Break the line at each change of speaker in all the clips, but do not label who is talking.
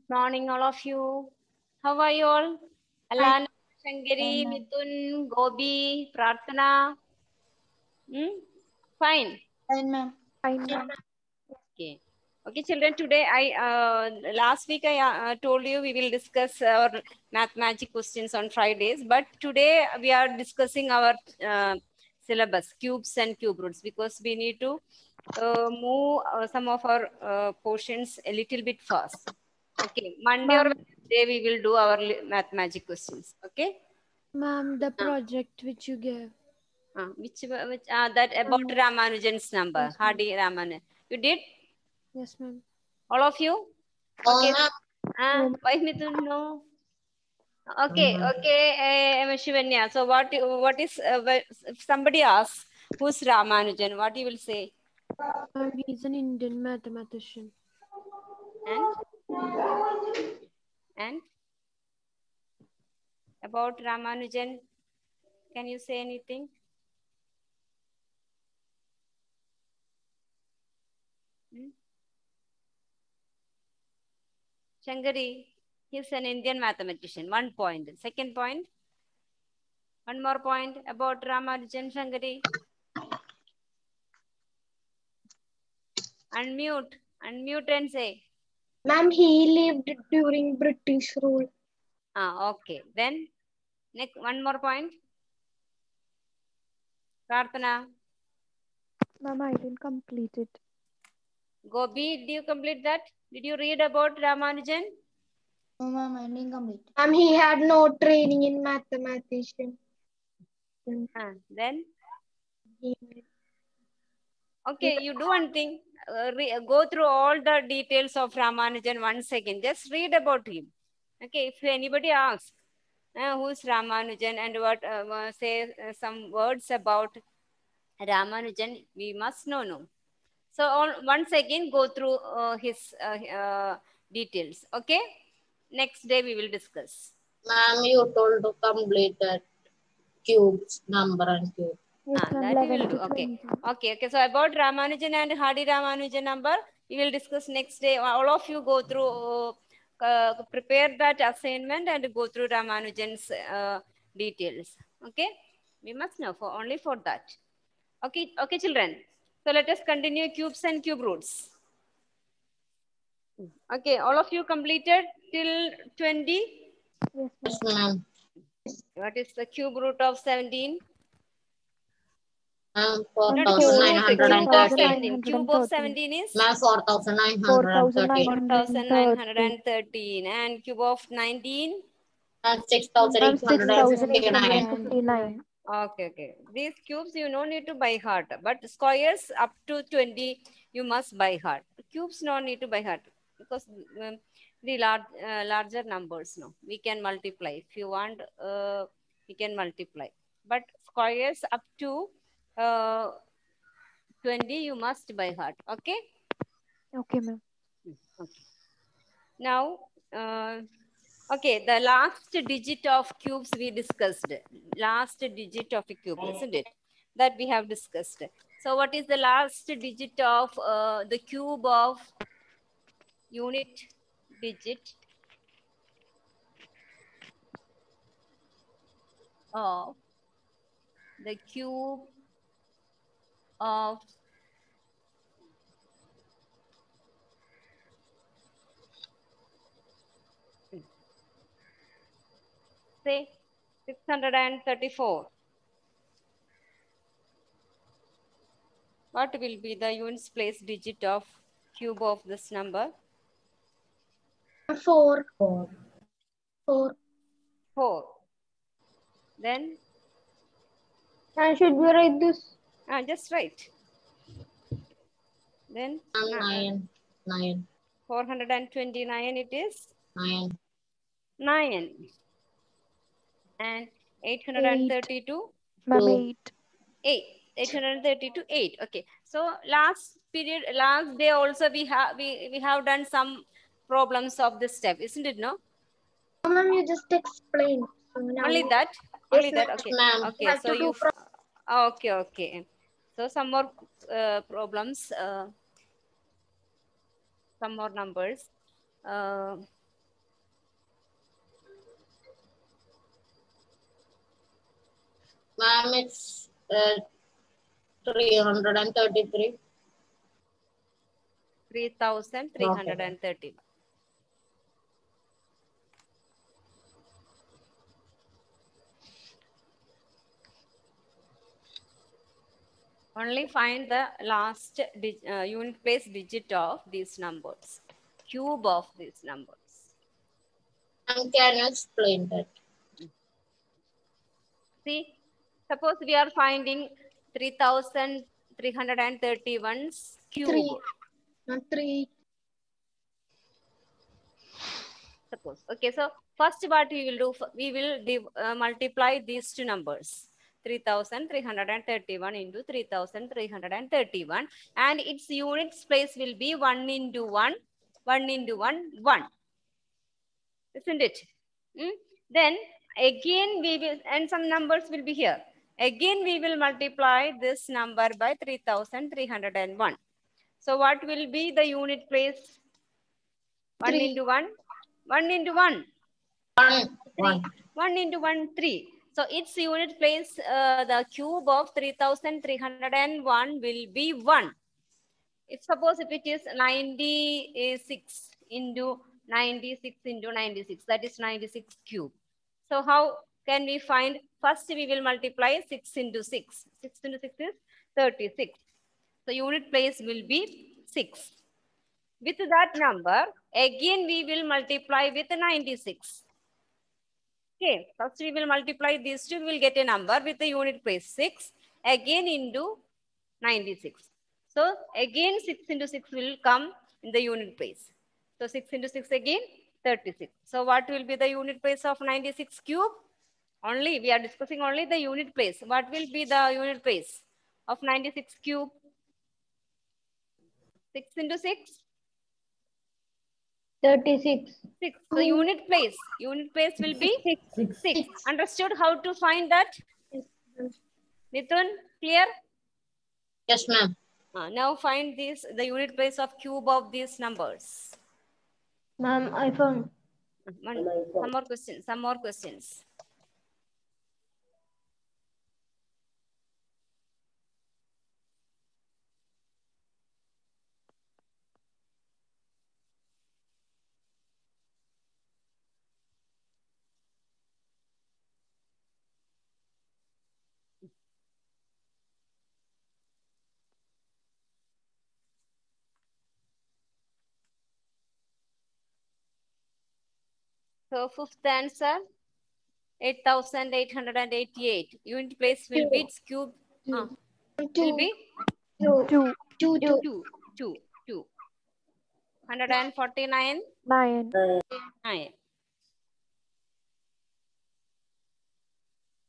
Morning, all of you. How are you all? Alana, Shankari,
Fine, ma'am.
Mithun, Gobi, Prarthana. Fine.
Fine, ma'am.
Fine, ma'am.
Okay. Okay, children. Today, last week I told you we will discuss our mathematics questions on Fridays, but today we are discussing our syllabus, cubes and cube roots, because we need to move some of our portions a little bit fast. Okay, Monday or
Ma'am,
Wednesday we will do our mathematics questions. Okay.
ma'am, the project which you gave.
Which that about
Ma'am,
Ramanujan's number,
yes, ma'am.
Hardy Ramanujan. You did?
Yes, ma'am.
All of you? Okay. Why Mithun? No. Okay. Okay. Shivanya. So what is if somebody asks who's Ramanujan? What you will say?
Ma'am, he's an Indian mathematician.
And about Ramanujan, can you say anything? Shankari, he's an Indian mathematician. 1 point. Second point. One more point about Ramanujan. Shankari. Unmute and say.
Ma'am, he lived during British rule.
Okay. Then next one more point. Prarthana.
Ma'am, I didn't complete it.
Gobi, did you complete that? Did you read about Ramanujan?
No, ma'am, I didn't complete. Ma'am, he had no training in mathematician.
Then?
He...
Okay, you do one thing. Go through all the details of Ramanujan once again. Just read about him. Okay, if anybody asks, who is Ramanujan and what say some words about Ramanujan, we must know. No. So once again, go through his details. Okay. Next day we will discuss.
Ma'am, you told to complete that cubes, number and cube.
Yes, ma'am,
that we
11
will do.
to
Okay.
20.
Okay. So about Ramanujan and Hardy Ramanujan number, we will discuss next day. All of you go through, prepare that assignment and go through Ramanujan's details. Okay. We must know only for that. Okay. Okay, children. So let us continue cubes and cube roots. Okay. All of you completed till 20?
Yes, ma'am.
What is the cube root of 17?
4,913.
Cube of 17 is?
Ma'am, 4,913.
4,913. And cube of 19?
And 6,859.
6,859.
Okay. These cubes you no need to by heart, but squares up to 20 you must by heart. Cubes no need to by heart because the larger numbers no we can multiply. If you want, we can multiply. But squares up to 20 you must by heart. Okay.
Okay, ma'am.
Okay. Now. Okay, the last digit of cubes we discussed. Last digit of a cube, isn't it? That we have discussed. So what is the last digit of the cube of unit digit of the cube of say 634? What will be the units place digit of cube of this number?
4.
4. Then?
And should we write this?
Just write. Then?
9.
429 it is?
9.
9. And 832?
Ma'am, 8.
8. 832, 8. Okay. So last day also we have done some problems of this step, isn't it? No?
Ma'am, you just explain.
Only that?
Yes,
Only that? Okay.
ma'am.
Okay. So you... Okay. So some more problems, some more numbers.
Ma'am, it's 333.
3,331. Only find the last unit place digit of these numbers, cube of these numbers.
And can you explain that?
See, suppose we are finding 3,331's cube.
3.
Suppose. Okay, so first what we will do, we will multiply these two numbers. 3,331 into 3,331, and its units place will be 1 into 1, 1 into 1, 1. Isn't it? Then again we will, and some numbers will be here. Again we will multiply this number by 3,301. So what will be the unit place? 1 into 1? 1 into 1?
1.
1 into 1, 3. So its unit place, the cube of 3,301 will be 1. If suppose if it is 96 into 96 into 96, that is 96 cube. So how can we find? First we will multiply 6 into 6. 6 into 6 is 36. So unit place will be 6. With that number, again we will multiply with 96. Okay, first we will multiply these two, we will get a number with the unit place 6, again into 96. So again 6 into 6 will come in the unit place. So 6 into 6 again 36. So what will be the unit place of 96 cube? Only, we are discussing only the unit place. What will be the unit place of 96 cube? 6 into 6?
36.
6. So unit place will be 6. Understood how to find that? Mithun, clear?
Yes, ma'am.
Now find the unit place of cube of these numbers.
Ma'am, I found.
Some more questions. So fifth answer, 8,888. Unit place will be its cube. Will be
2.
149.
9.
9.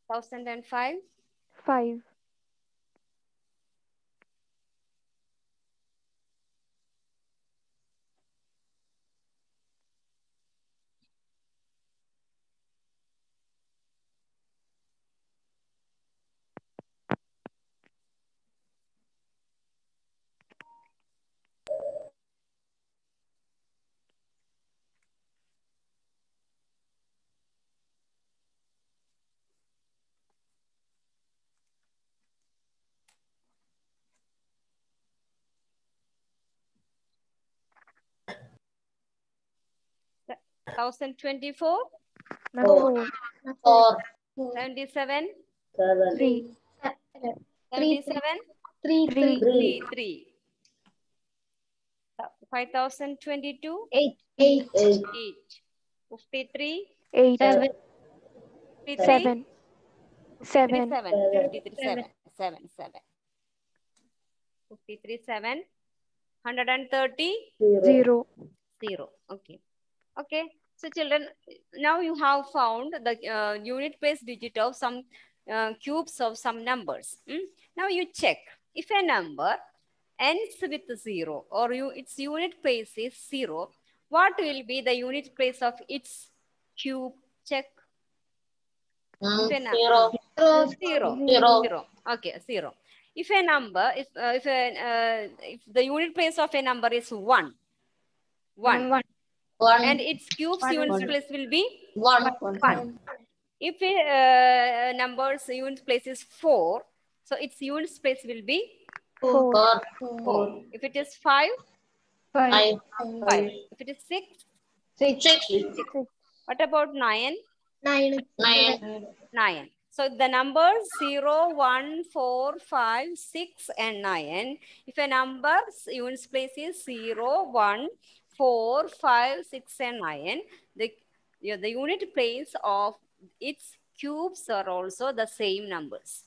1,005.
5.
1,024.
4.
77.
3.
77.
3.
3. 5,022.
8.
8. 53.
8.
53.
7.
7. 53. 7. 130.
0.
0. Okay. Okay. So children, now you have found the unit place digit of some cubes of some numbers. Now you check if a number ends with 0 or its unit place is 0, what will be the unit place of its cube? Check.
0.
0. Okay, 0. If a number, if the unit place of a number is 1, and its cube's unit place will be
1.
If number's unit place is 4, so its unit place will be
4.
4. If it is 5,
5.
5. If it is 6,
6.
what about 9?
9.
9. So the numbers 0, 1, 4, 5, 6, and 9. If a number's unit place is 0, 1, 4, 5, 6, and 9, the unit place of its cubes are also the same numbers.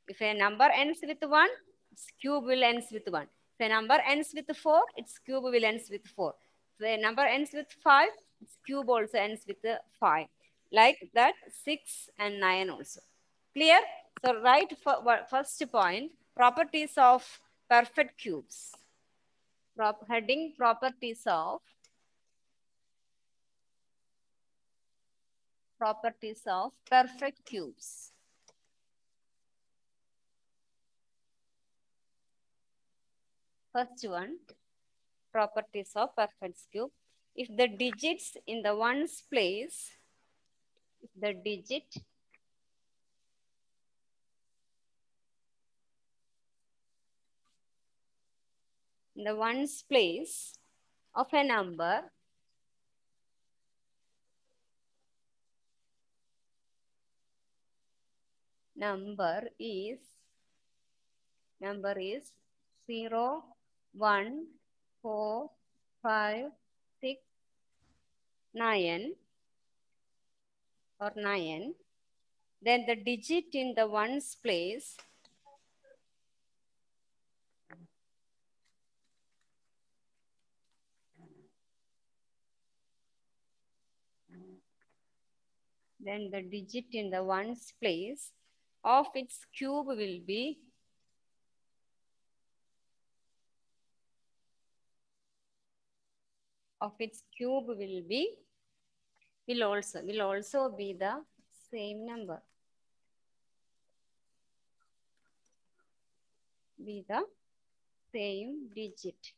If a number ends with 1, its cube will ends with 1. If a number ends with 4, its cube will ends with 4. If a number ends with 5, its cube also ends with 5. Like that, 6 and 9 also. Clear? So write for first point, properties of perfect cubes. Heading properties of perfect cubes. First one, properties of perfect cube. If the digits in the ones place, the digit in the ones place of a number is 0, 1, 4, 5, 6, 9 or 9, then the digit in the ones place of its cube will be will also be the same number. Be the same digit.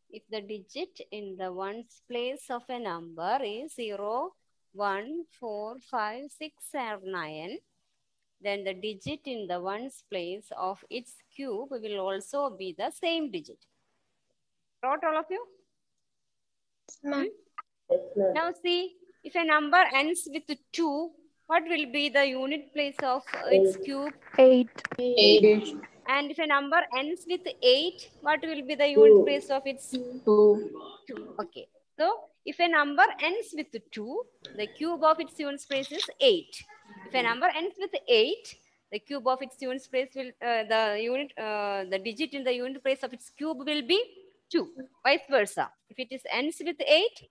If the digit in the ones place of a number is 0, 1, 4, 5, 6, or 9, then the digit in the ones place of its cube will also be the same digit. Got all of you? Now see, if a number ends with 2, what will be the unit place of its cube?
8.
8.
And if a number ends with 8, what will be the unit place of its
2.
2? Okay. So if a number ends with 2, the cube of its unit place is 8. If a number ends with 8, the cube of its unit place will the digit in the unit place of its cube will be 2. Vice versa. If it ends with 8,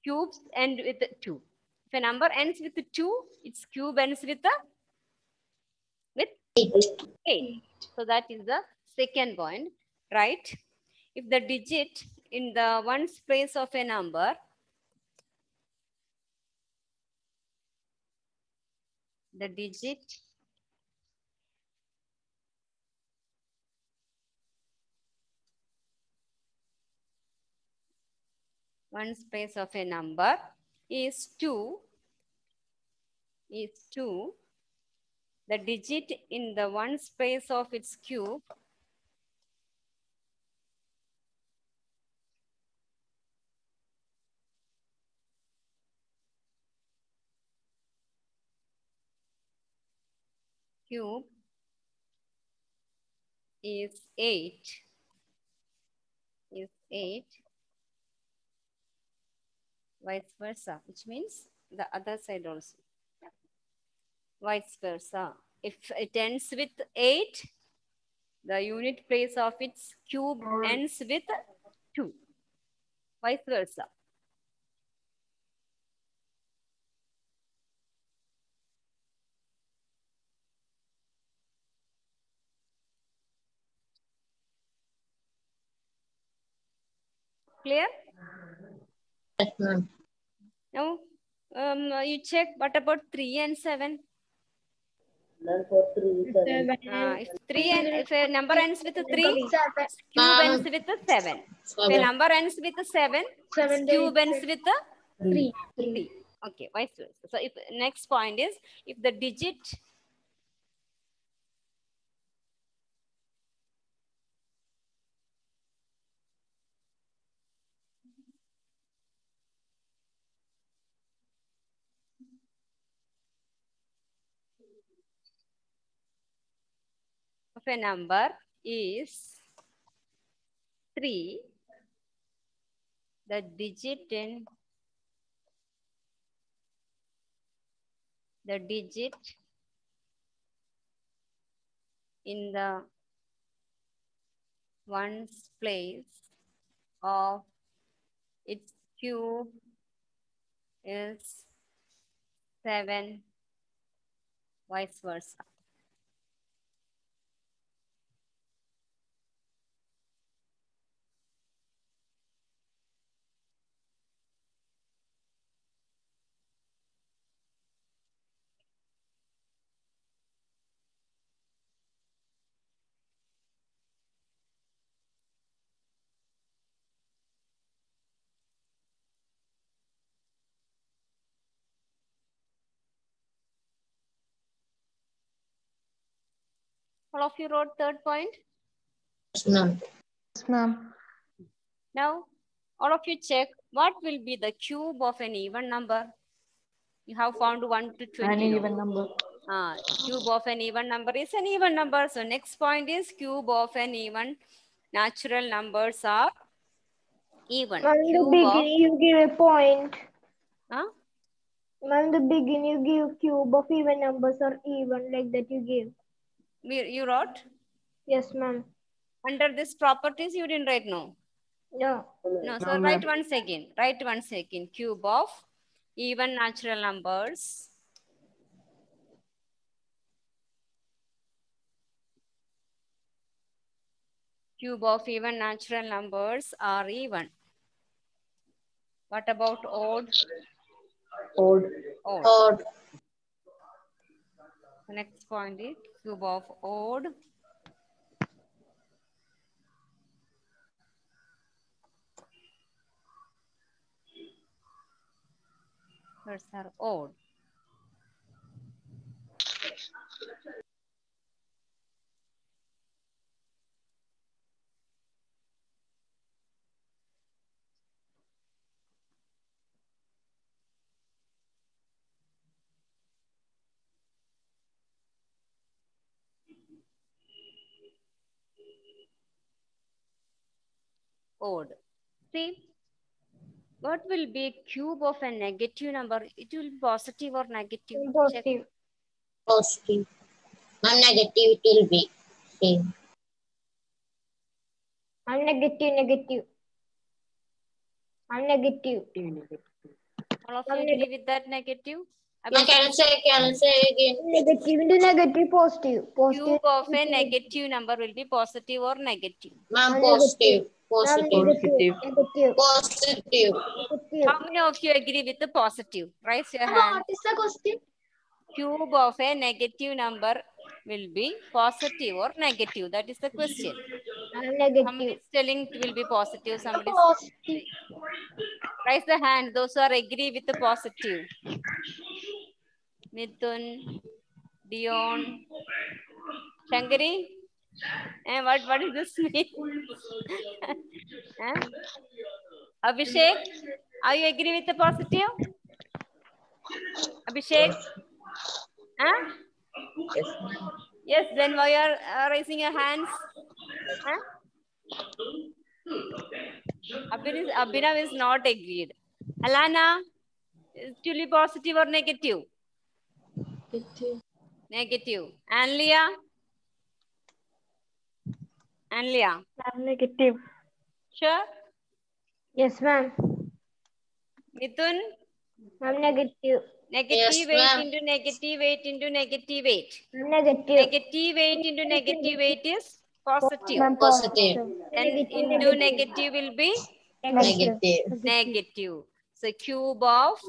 cubes end with 2. If a number ends with 2, its cube ends with 8. So that is the second point, right? If the digit in the ones place of a number ones place of a number is 2, the digit in the ones place of its cube is 8. Vice versa, which means the other side also. Vice versa. If it ends with 8, the unit place of its cube ends with 2. Vice versa. Clear?
Yes, ma'am.
Now, you check what about 3 and 7? If a number ends with 3, cube ends with 7. If a number ends with 7, cube ends with 3. Okay, vice versa. So if next point is if the digit of a number is 3, the digit in the ones place of its cube is 7, vice versa. All of you wrote third point?
Yes, ma'am.
Yes, ma'am.
Now, all of you check what will be the cube of an even number. You have found 1 to 20.
An even number.
Cube of an even number is an even number. So next point is cube of an even natural numbers are even.
Ma'am, in the beginning you give a point.
Huh?
Ma'am, in the beginning you give cube of even numbers or even like that you give.
You wrote?
Yes, ma'am.
Under this properties you didn't write no?
No.
No, so write once again. Write once again. Cube of even natural numbers. Cube of even natural numbers are even. What about odd?
Odd.
Odd.
The next point is cube of odd. Numbers are odd. Odd. See, what will be a cube of a negative number? It will be positive or negative?
Positive.
Check.
Positive. Ma'am, negative it will be same.
I'm negative. I'm negative.
All of you agree with that negative?
Ma'am, can you say again?
Negative into negative, positive. Positive.
Cube of a negative number will be positive or negative.
Ma'am, positive.
Ma'am,
Positive.
negative. Negative.
Positive.
How many of you agree with the positive? Raise your hand.
What is the question?
Cube of a negative number will be positive or negative. That is the question.
I'm negative.
Somebody is telling it will be positive. Somebody is
Positive.
raise the hand. Those who are agree with the positive. Mithun, Dion, Shankari. And what does this mean? Abhishek, are you agree with the positive? Abhishek? Huh?
Yes.
Yes, then why are raising your hands? Huh? Abhinav is not agreed. Alana, is it will be positive or negative? Negative. Anlia? Anlia?
I'm negative.
Sure?
Yes, ma'am.
Mithun?
I'm negative.
Negative
Yes,
8
ma'am.
into negative 8 into negative 8.
I'm negative.
Negative 8 into negative 8 is positive.
Ma'am,
Positive.
And into negative will be
Negative.
negative. So cube of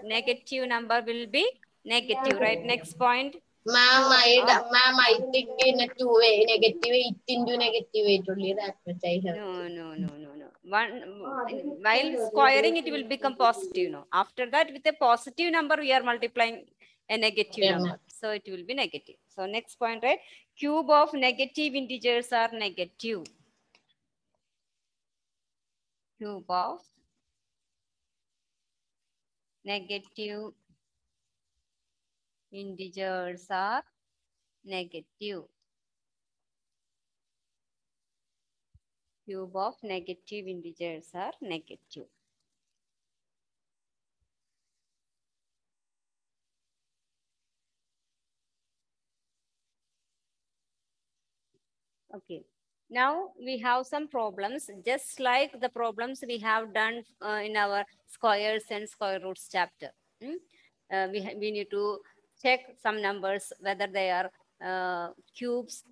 negative number will be negative, right? Next point.
Ma'am, I think in a two-way, negative 8 into negative 8 only, that much I have.
No. While squaring, it will become positive. No. After that, with a positive number, we are multiplying a negative number. So it will be negative. So next point, right? Cube of negative integers are negative. Cube of negative integers are negative. Cube of negative integers are negative. Okay. Now we have some problems, just like the problems we have done in our squares and square roots chapter. We need to check some numbers, whether they are cubes,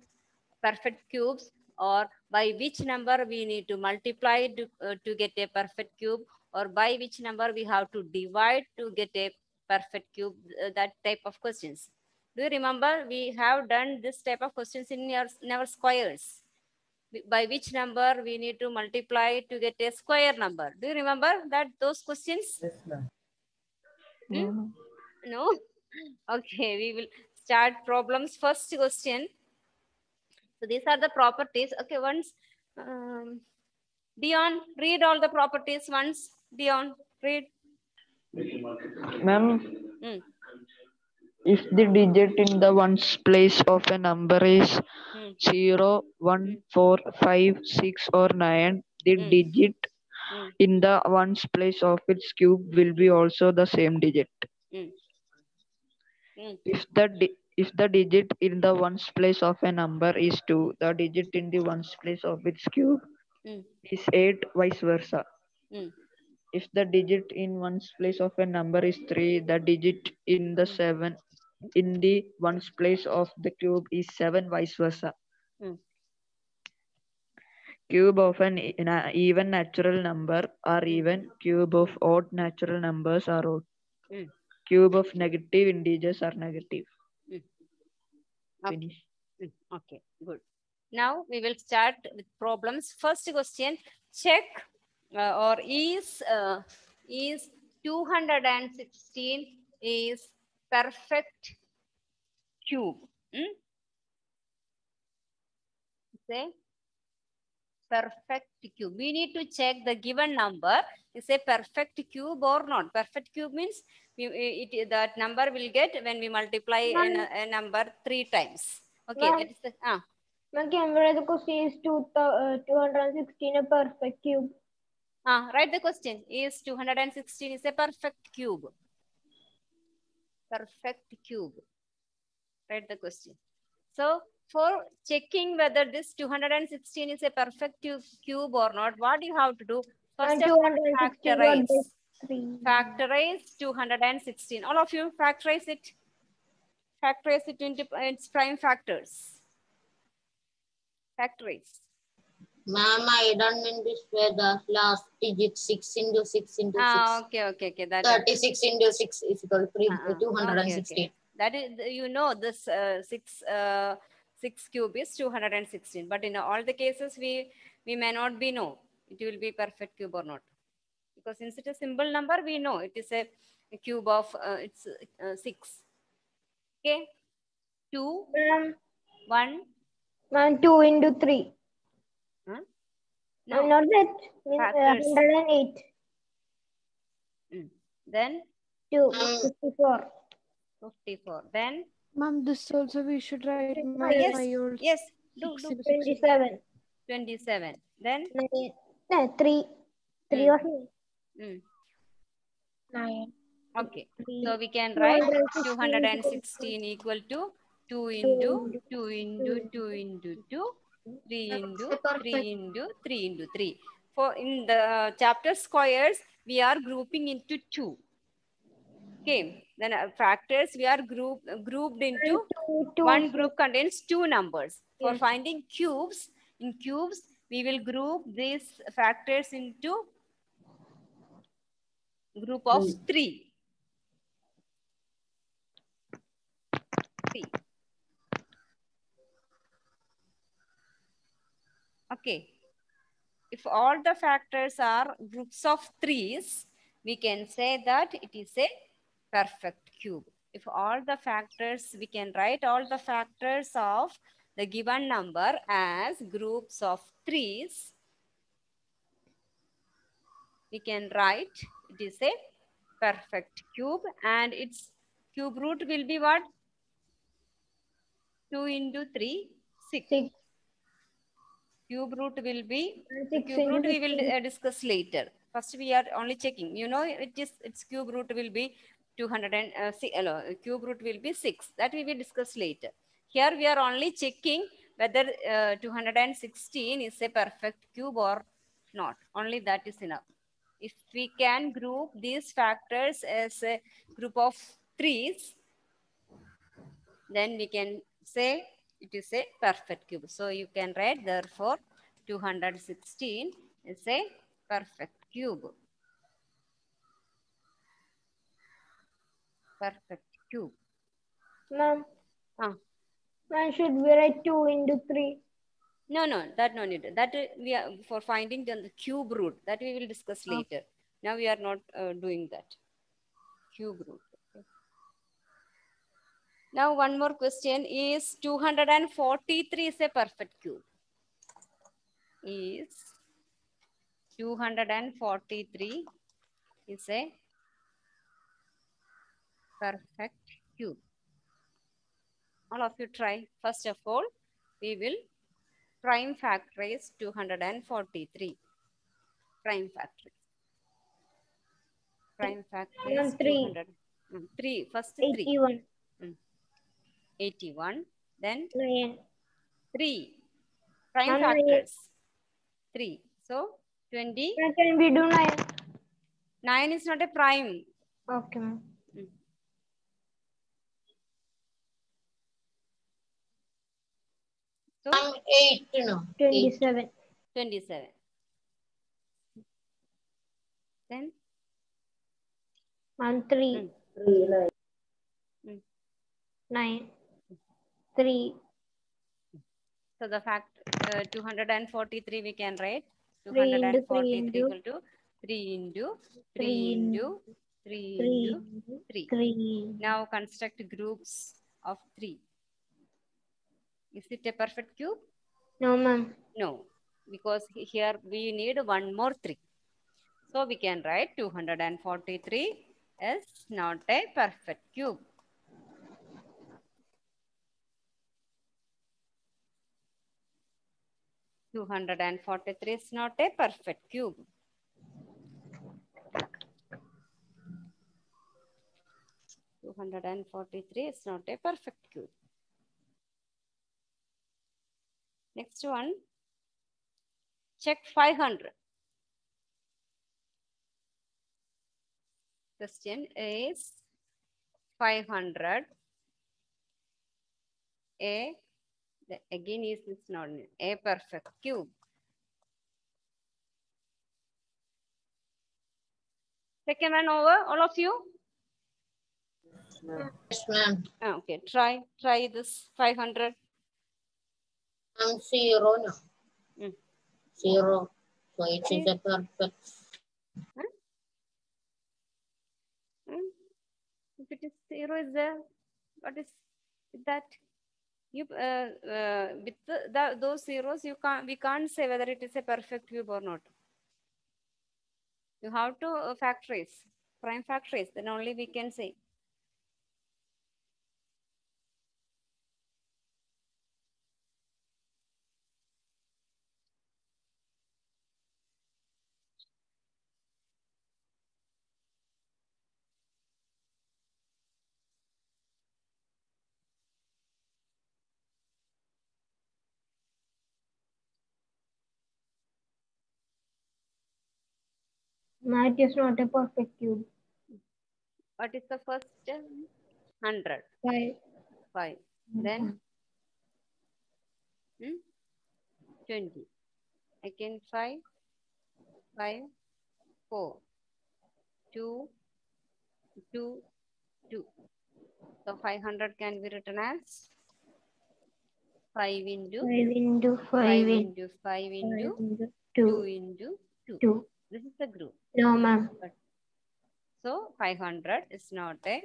perfect cubes, or by which number we need to multiply to get a perfect cube, or by which number we have to divide to get a perfect cube, that type of questions. Do you remember we have done this type of questions in our squares? By which number we need to multiply to get a square number? Do you remember those questions?
Yes, ma'am.
No? Okay, we will start problems. First question. So these are the properties. Okay, once Dion, read all the properties once. Dion, read.
Ma'am, if the digit in the ones place of a number is 0, 1, 4, 5, 6 or 9, the digit in the ones place of its cube will be also the same digit. If the digit in the ones place of a number is 2, the digit in the ones place of its cube is 8, vice versa. If the digit in ones place of a number is 3, the digit in the 7 in the ones place of the cube is 7, vice versa. Cube of an even natural number are even. Cube of odd natural numbers are odd. Cube of negative integers are negative. Finish.
Okay, good. Now we will start with problems. First question, check or is 216 is perfect cube? Say perfect cube. We need to check the given number is a perfect cube or not. Perfect cube means that number will get when we multiply a number 3 times. Okay, that is the
the question is 216 a perfect cube.
Write the question. Is 216 is a perfect cube? Perfect cube. Write the question. So for checking whether this 216 is a perfect cube or not, what you have to do? First of all, factorize. Factorize 216. All of you factorize it. Factorize it into its prime factors. Factorize.
Ma'am, I don't mean this way. The last digit 6 into 6 into 6.
Okay. That
36 into 6 is equal to 216.
Okay. That is, this 6 cube is 216. But in all the cases, we may not be know it will be perfect cube or not. Because since it is a simple number, we know it is a cube of it's 6. Okay. 2, 1.
2 into 3.
No.
Not that. Means 108.
Then
2, 54.
54. Then
Ma'am, this also we should write
yes. Do
27.
27. Then
3 or 9.
Okay. So we can write 216 equal to 2 into 2 into 2 into 2, 3 into 3 into 3 into 3. For in the chapter squares, we are grouping into 2. Okay. Then factors we are grouped into one group contains 2 numbers. For finding cubes, in cubes we will group these factors into Group of 3. 3. Okay. If all the factors are groups of 3s, we can say that it is a perfect cube. If all the factors, we can write all the factors of the given number as groups of 3s. We can write it is a perfect cube, and its cube root will be what? 2 into 3, 6. Cube root will be, cube root we will discuss later. First we are only checking. You know, its cube root will be 200 and cube root will be 6. That we will discuss later. Here we are only checking whether 216 is a perfect cube or not. Only that is enough. If we can group these factors as a group of 3s, then we can say it is a perfect cube. So you can write therefore 216 is a perfect cube. Perfect cube.
Ma'am. Should we write 2 into 3?
No, that no need. That we are for finding the cube root. That we will discuss later. Now we are not doing that. Cube root. Okay. Now one more question is 243 is a perfect cube. Is 243 is a perfect cube. All of you try. First of all, we will prime factorize 243. Prime factorize. Prime factorize 200. 3. First 3.
81.
81. Then
9.
3. Prime factors. 3. So 20.
Can we do 9?
9 is not a prime.
Okay, ma'am.
So
8 no.
27.
27. Then
3. 9. 3.
So the fact 243 we can write
243
equal to 3 into 3 into 3 into 3. Now construct groups of 3. Is it a perfect cube?
No, ma'am.
No, because here we need one more 3. So we can write 243 is not a perfect cube. (243) is not a perfect cube. (243) is not a perfect cube. Next one, check 500. Question is 500. Again is not a perfect cube. Second one over, all of you?
Yes, ma'am.
Okay, try this 500.
0 no. 0. So it is a perfect.
If it is 0 is there, what is that? You with those zeros, we can't say whether it is a perfect cube or not. You have to factorize, prime factorize, then only we can say.
No, it is not a perfect cube.
What is the first? 100. 5. Then 20. Again 5, 4. 2, 2, 2. So 500 can be written as 5 into
5 into 5
5
into
into 5 into
2.
2 into 2.
2.
This is the group.
No, ma'am.
So 500 is not a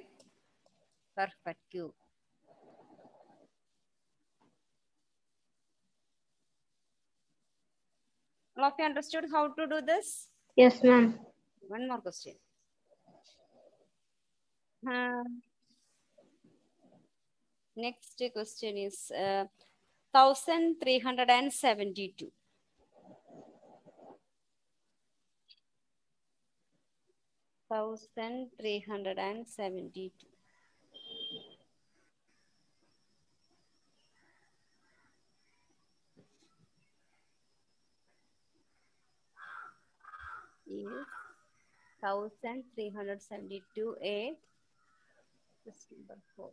perfect cube. All of you understood how to do this?
Yes, ma'am.
One more question. Next question is 1372. 1372. Is 1372 a question number 4.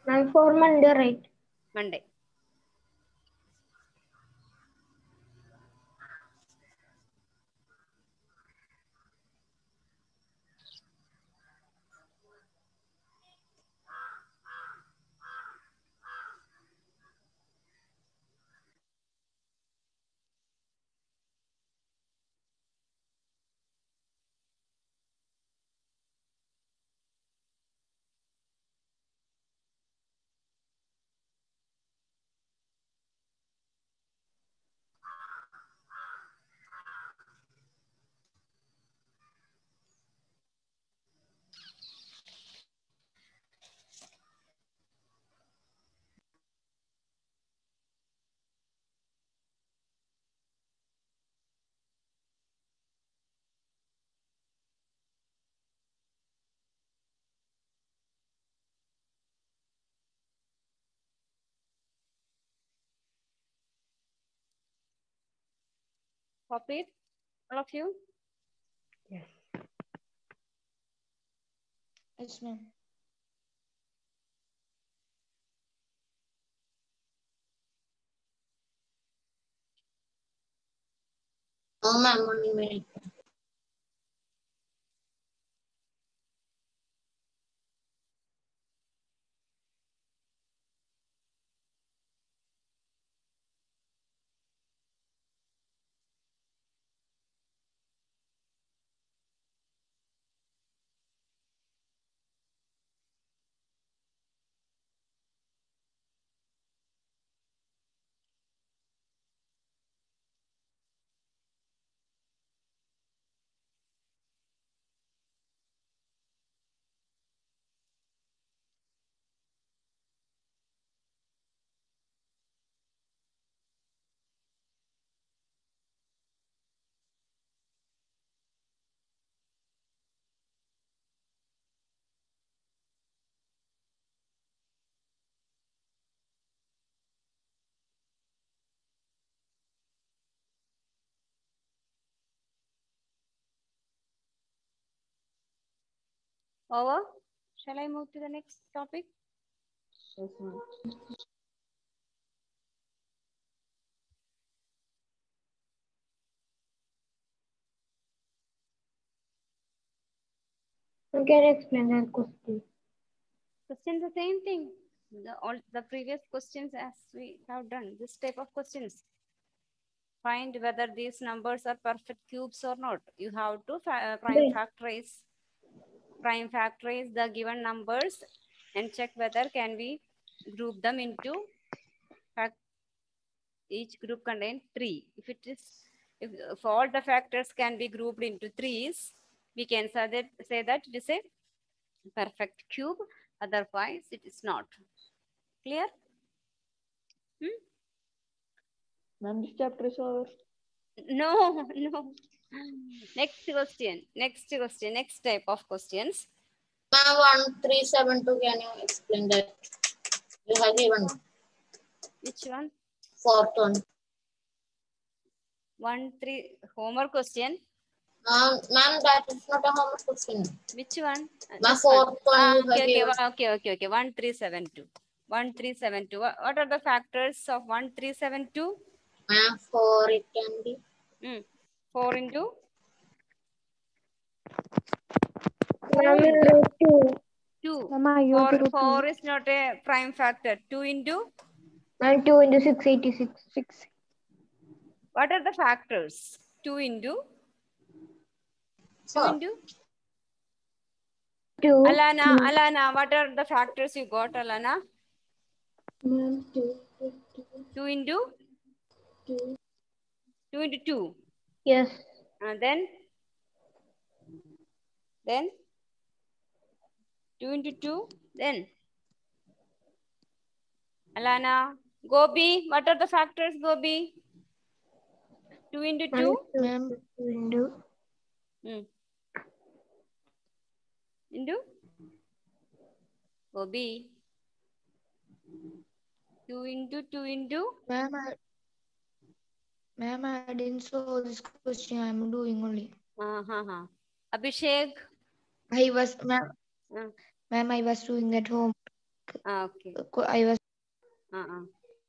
Ma'am, for Monday, right?
Monday. Copy it, all of you?
Yes.
Yes, ma'am.
No, ma'am, 1 minute.
Over? Shall I move to the next topic?
Yes, ma'am.
You can explain that question.
Question the same thing. All the previous questions as we have done. This type of questions. Find whether these numbers are perfect cubes or not. You have to prime factorize the given numbers and check whether can we group them into each group contain 3. If all the factors can be grouped into 3s, we can say that it is a perfect cube. Otherwise, it is not. Clear?
Ma'am, this chapter is over.
No. Next question. Next type of questions.
Ma'am, 1372, can you explain that? You have given.
Which one?
Fourth one.
1-3 homework question.
Ma'am, that is not a homework question.
Which one?
Ma'am,
This one.
fourth one you have given.
Okay. 1372. 1372. What are the factors of 1372?
Ma'am, 4 it can be.
4 into?
Ma'am,
2.
Mama, you
4 is not a prime factor. 2 into?
Ma'am, 2 into 686.
6.
What are the factors? 2 into? 2
4.
into?
2.
Alana, what are the factors you got, Alana?
Ma'am, 2.
2 into?
2.
2 into 2.
Yes.
And then 2 into 2. Then Alana, Gobi, what are the factors, Gobi? 2 into 2?
Ma'am, 2 into.
Into? Gobi. 2 into 2 into?
Ma'am, I didn't solve this question. I'm doing only.
Abhishek?
Ma'am, I was doing at home.
Okay.
I was.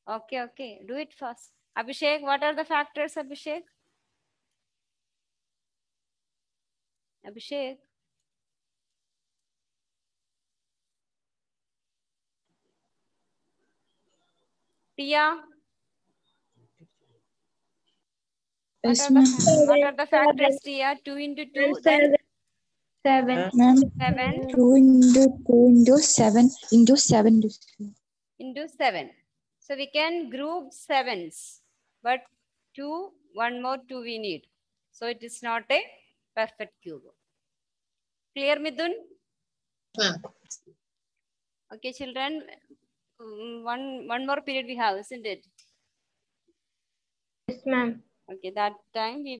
Okay. Do it first. Abhishek, what are the factors, Abhishek? Abhishek? Tia? What are the factors, Tia? 2 into 2, then?
7.
7.
2 into 7 into 7
into 7. So we can group 7s, but 1 more 2 we need. So it is not a perfect cube. Clear, Midun? Okay, children. One more period we have, isn't it?
Yes, ma'am.
Okay, that time we